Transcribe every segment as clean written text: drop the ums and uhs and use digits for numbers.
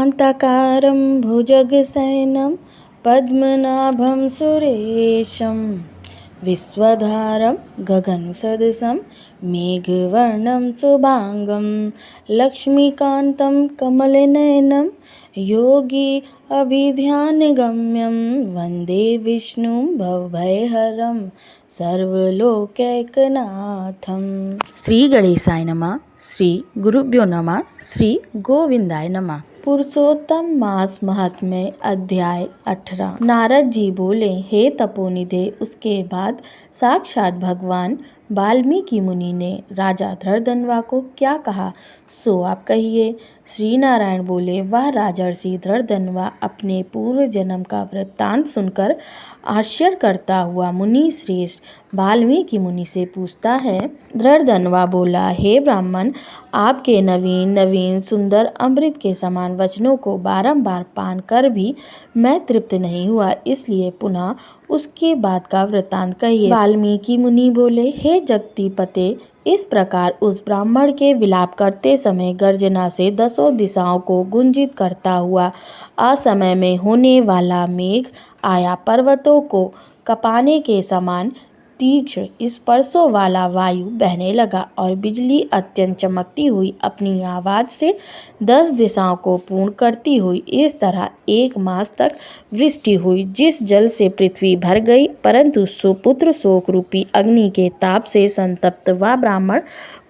शान्ताकारं भुजगशयनं पद्मनाभं सुरेशं विश्वधारं गगनसदृशं मेघवर्णं शुभांगं लक्ष्मीकान्तं कमलनयनं योगी अभिध्यानगम्यं वन्दे विष्णुं भवभयहरं सर्वलोकैकनाथं। श्री गणेशाय नमः। श्री गुरुभ्यो नमः। श्री गोविंदाय नमः। पुरुषोत्तम मास महात्म्य अध्याय 18। नारद जी बोले, हे तपोनिधे, उसके बाद साक्षात भगवान वाल्मीकि मुनि ने राजा धृतधन्वा को क्या कहा, सो आप कहिए। श्री नारायण बोले, वह राजर्षि धृतधन्वा अपने पूर्व जन्म का वृत्तांत सुनकर आश्चर्य करता हुआ मुनि श्रेष्ठ वाल्मीकि मुनि से पूछता है। धृतधन्वा बोला, हे ब्राह्मण, आपके नवीन नवीन सुंदर अमृत के समान वचनों को बारंबार पान कर भी मैं तृप्त नहीं हुआ, इसलिए पुनः उसके बाद का वृत्तांत कहिए। वाल्मीकि मुनि बोले, हे जगदीपते, इस प्रकार उस ब्राह्मण के विलाप करते समय गर्जना से दसों दिशाओं को गुंजित करता हुआ असमय में होने वाला मेघ आया, पर्वतों को कपाने के समान तीक्ष्ण स्पर्शों वाला वायु बहने लगा और बिजली अत्यंत चमकती हुई अपनी आवाज से 10 दिशाओं को पूर्ण करती हुई इस तरह 1 मास तक वृष्टि हुई, जिस जल से पृथ्वी भर गई। परंतु सुपुत्र शोक रूपी अग्नि के ताप से संतप्त वह ब्राह्मण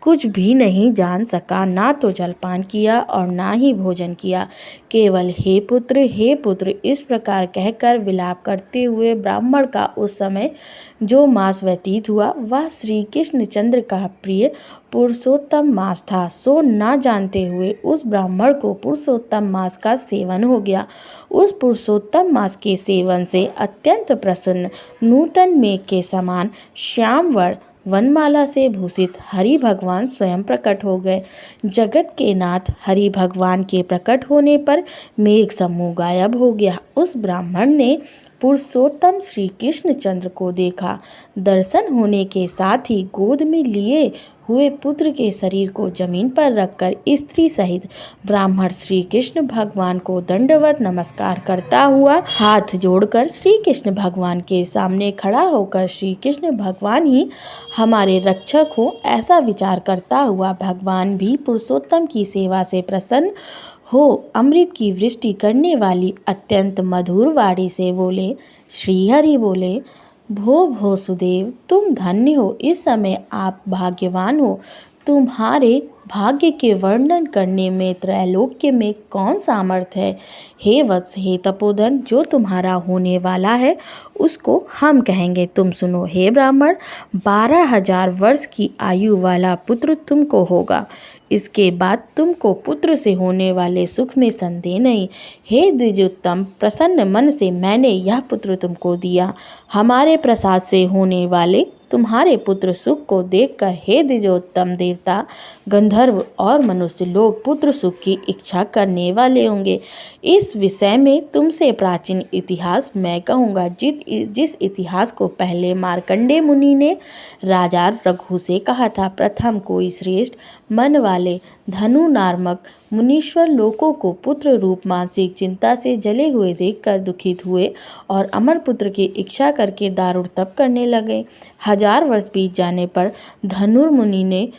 कुछ भी नहीं जान सका, ना तो जलपान किया और ना ही भोजन किया, केवल हे पुत्र इस प्रकार कहकर विलाप करते हुए ब्राह्मण का उस समय जो मास व्यतीत हुआ वह श्री कृष्ण चंद्र का प्रिय पुरुषोत्तम मास था। सो न जानते हुए उस ब्राह्मण को पुरुषोत्तम मास का सेवन हो गया। उस पुरुषोत्तम मास के सेवन से अत्यंत प्रसन्न नूतन मेघ के समान श्यामवर्ण वनमाला से भूषित हरि भगवान स्वयं प्रकट हो गए। जगत के नाथ हरि भगवान के प्रकट होने पर मेघ समूह गायब हो गया। उस ब्राह्मण ने पुरुषोत्तम श्री कृष्ण चंद्र को देखा। दर्शन होने के साथ ही गोद में लिए हुए पुत्र के शरीर को जमीन पर रखकर स्त्री सहित ब्राह्मण श्री कृष्ण भगवान को दंडवत नमस्कार करता हुआ हाथ जोड़कर श्री कृष्ण भगवान के सामने खड़ा होकर श्री कृष्ण भगवान ही हमारे रक्षक हो, ऐसा विचार करता हुआ भगवान भी पुरुषोत्तम की सेवा से प्रसन्न हो अमृत की वृष्टि करने वाली अत्यंत मधुर वाणी से बोले। श्रीहरि बोले, भो सुदेव, तुम धन्य हो, इस समय आप भाग्यवान हो। तुम्हारे भाग्य के वर्णन करने में त्रैलोक्य में कौन सामर्थ है। हे वत्स, हे तपोधन, जो तुम्हारा होने वाला है उसको हम कहेंगे, तुम सुनो। हे ब्राह्मण, 12,000 वर्ष की आयु वाला पुत्र तुमको होगा। इसके बाद तुमको पुत्र से होने वाले सुख में संदेह नहीं। हे द्विजोत्तम, प्रसन्न मन से मैंने यह पुत्र तुमको दिया। हमारे प्रसाद से होने वाले तुम्हारे पुत्र सुख को देखकर हे द्विजोत्तम देवता, गंधर्व और मनुष्य लोग पुत्र सुख की इच्छा करने वाले होंगे। इस विषय में तुमसे प्राचीन इतिहास मैं कहूँगा, जिस इतिहास को पहले मार्कंडेय मुनि ने राजा रघु से कहा था। प्रथम कोई श्रेष्ठ मन वाले धनु नामक मुनीश्वर लोगों को पुत्र रूप मानसिक चिंता से जले हुए देखकर दुखित हुए और अमर पुत्र की इच्छा करके दारुण तप करने लगे। 1000 वर्ष बीत जाने पर धनुर्मुनि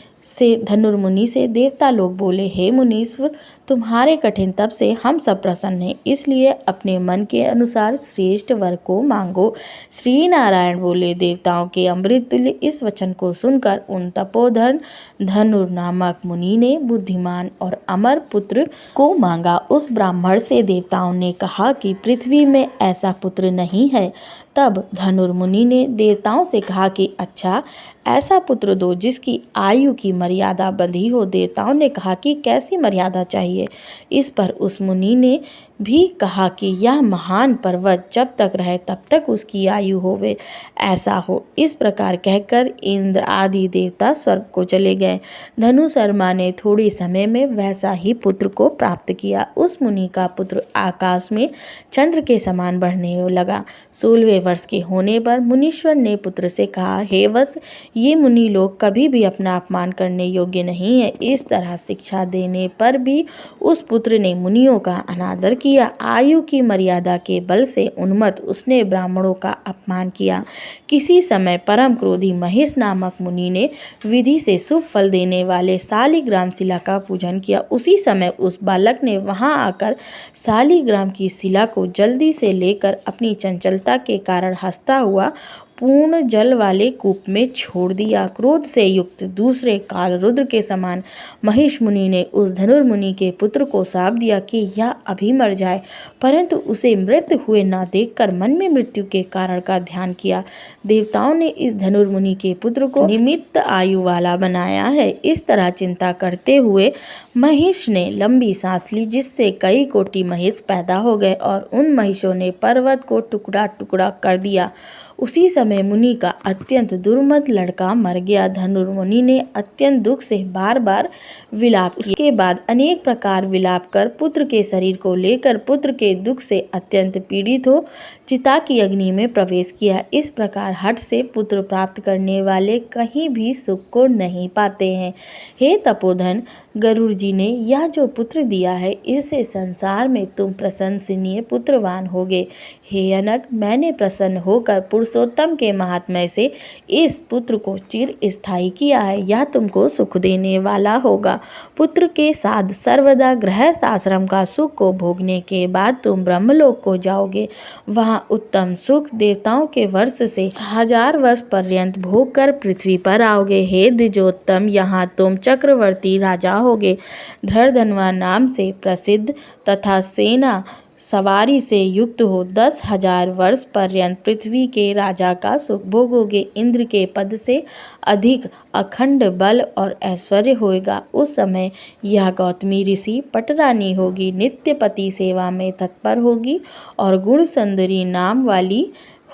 से देवता लोग बोले, हे मुनीश्वर, तुम्हारे कठिन तप से हम सब प्रसन्न हैं, इसलिए अपने मन के अनुसार श्रेष्ठ वर को मांगो। श्री नारायण बोले, देवताओं के अमृत तुल्य इस वचन को सुनकर उन तपोधन धनुर नामक मुनि ने बुद्धिमान और अमर पुत्र को मांगा। उस ब्राह्मण से देवताओं ने कहा कि पृथ्वी में ऐसा पुत्र नहीं है। तब धनुर्मुनि ने देवताओं से कहा कि अच्छा, ऐसा पुत्र दो जिसकी आयु की मर्यादा बंधी हो। देवताओं ने कहा कि कैसी मर्यादा चाहिए। इस पर उस मुनि ने भी कहा कि यह महान पर्वत जब तक रहे तब तक उसकी आयु होवे, ऐसा हो। इस प्रकार कहकर इंद्र आदि देवता स्वर्ग को चले गए। धनु शर्मा ने थोड़े समय में वैसा ही पुत्र को प्राप्त किया। उस मुनि का पुत्र आकाश में चंद्र के समान बढ़ने लगा। 16वें वर्ष के होने पर मुनीश्वर ने पुत्र से कहा, हे वत्स, ये मुनि लोग कभी भी अपना अपमान करने योग्य नहीं है। इस तरह शिक्षा देने पर भी उस पुत्र ने मुनियों का अनादर किया। आयु की मर्यादा के बल से उन्मत्त उसने ब्राह्मणों का अपमान किया। किसी समय परम क्रोधी महेश नामक मुनि ने विधि से शुभ फल देने वाले शालिग्राम शिला का पूजन किया। उसी समय उस बालक ने वहां आकर शालिग्राम की शिला को जल्दी से लेकर अपनी चंचलता के कारण हंसता हुआ पूर्ण जल वाले कूप में छोड़ दिया। क्रोध से युक्त दूसरे काल रुद्र के समान महेश मुनि ने उस धनुर्मुनि के पुत्र को शाप दिया कि यह अभी मर जाए, परंतु उसे मृत हुए न देखकर मन में मृत्यु के कारण का ध्यान किया। देवताओं ने इस धनुर्मुनि के पुत्र को निमित्त आयु वाला बनाया है। इस तरह चिंता करते हुए महेश ने लंबी सांस ली, जिससे कई कोटि महेश पैदा हो गए और उन महेशों ने पर्वत को टुकड़ा टुकड़ा कर दिया। उसी समय मुनि का अत्यंत दुर्मत लड़का मर गया। धनुर्मुनि ने अत्यंत दुख से बार बार विलाप किया। उसके बाद अनेक प्रकार विलाप कर पुत्र के शरीर को लेकर पुत्र के दुख से अत्यंत पीड़ित हो चिता की अग्नि में प्रवेश किया। इस प्रकार हठ से पुत्र प्राप्त करने वाले कहीं भी सुख को नहीं पाते हैं। हे तपोधन, गरुड़ जी ने यह जो पुत्र दिया है, इससे संसार में तुम प्रशंसनीय पुत्रवान होगे। हे अनग, मैंने प्रसन्न होकर पुरुषोत्तम के महात्म्य से इस पुत्र को चिर स्थायी किया है। यह तुमको सुख देने वाला होगा। पुत्र के साथ सर्वदा गृहस्थ आश्रम का सुख को भोगने के बाद तुम ब्रह्मलोक को जाओगे। वहाँ उत्तम सुख देवताओं के वर्ष से 1000 वर्ष पर्यंत भोग कर पृथ्वी पर आओगे। हे द्विजोत्तम, यहाँ तुम चक्रवर्ती राजा होगे। धरधन्वा नाम से प्रसिद्ध तथा सेना सवारी से युक्त हो 10,000 वर्ष पर्यंत पृथ्वी के राजा का सुख भोगोगे। इंद्र के पद से अधिक अखंड बल और ऐश्वर्य होगा। उस समय यह गौतमी ऋषि पटरानी होगी, नित्य पति सेवा में तत्पर होगी और गुण सुंदरी नाम वाली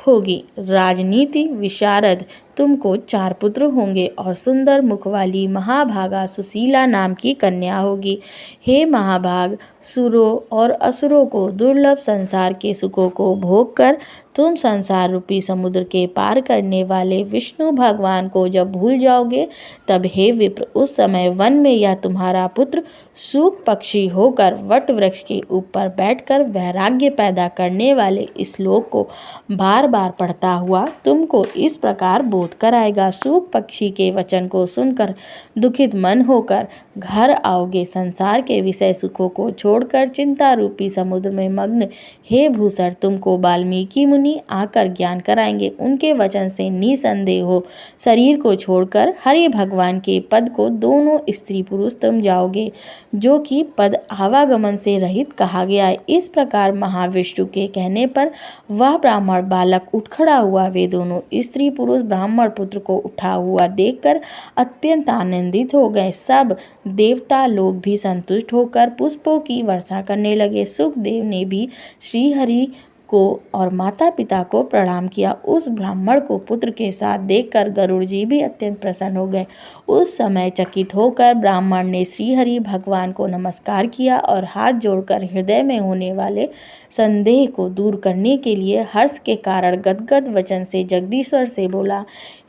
होगी। राजनीति विशारद तुमको 4 पुत्र होंगे और सुंदर मुख वाली महाभागा सुशीला नाम की कन्या होगी। हे महाभाग, सुरों और असुरों को दुर्लभ संसार के सुखों को भोग कर तुम संसार रूपी समुद्र के पार करने वाले विष्णु भगवान को जब भूल जाओगे, तब हे विप्र, उस समय वन में यह तुम्हारा पुत्र सूक पक्षी होकर वट वृक्ष के ऊपर बैठकर वैराग्य पैदा करने वाले इस श्लोक को बार बार पढ़ता हुआ तुमको इस प्रकार बोध कराएगा। सूक पक्षी के वचन को सुनकर दुखित मन होकर घर आओगे। संसार के विषय सुखों को छोड़कर चिंता रूपी समुद्र में मग्न हे भूसर, तुमको वाल्मीकि मुनि आकर ज्ञान कराएंगे। उनके वचन से निसंदेह हो शरीर को छोड़कर हरि भगवान के पद को दोनों स्त्री पुरुष तुम जाओगे, जो कि पद आवागमन से रहित कहा गया है। इस प्रकार महाविष्णु के कहने पर वह ब्राह्मण बालक उठ खड़ा हुआ। वे दोनों स्त्री पुरुष ब्राह्मण पुत्र को उठा हुआ देखकर अत्यंत आनंदित हो गए। सब देवता लोग भी संतुष्ट होकर पुष्पों की वर्षा करने लगे। सुखदेव ने भी श्रीहरि को और माता पिता को प्रणाम किया। उस ब्राह्मण को पुत्र के साथ देखकर गरुड़ जी भी अत्यंत प्रसन्न हो गए। उस समय चकित होकर ब्राह्मण ने श्रीहरि भगवान को नमस्कार किया और हाथ जोड़कर हृदय में होने वाले संदेह को दूर करने के लिए हर्ष के कारण गदगद वचन से जगदीश्वर से बोला,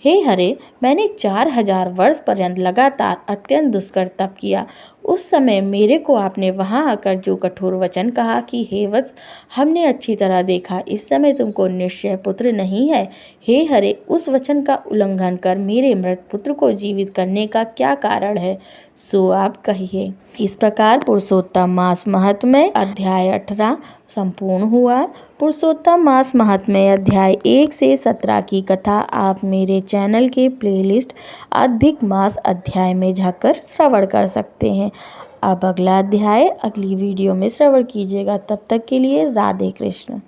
हे हरे, मैंने 4000 वर्ष पर्यंत लगातार अत्यंत दुष्कर तप किया। उस समय मेरे को आपने वहां आकर जो कठोर वचन कहा कि हे वत्स, हमने अच्छी तरह देखा, इस समय तुमको निश्चय पुत्र नहीं है। हे हरे, उस वचन का उल्लंघन कर मेरे मृत पुत्र को जीवित करने का क्या कारण है, सो आप कहिए। इस प्रकार पुरुषोत्तम मास महात्म्य अध्याय 18 संपूर्ण हुआ। पुरुषोत्तम मास महात्म्य अध्याय 1 से 17 की कथा आप मेरे चैनल के प्लेलिस्ट अधिक मास अध्याय में जाकर श्रवण कर सकते हैं। अब अगला अध्याय अगली वीडियो में श्रवण कीजिएगा। तब तक के लिए राधे कृष्ण।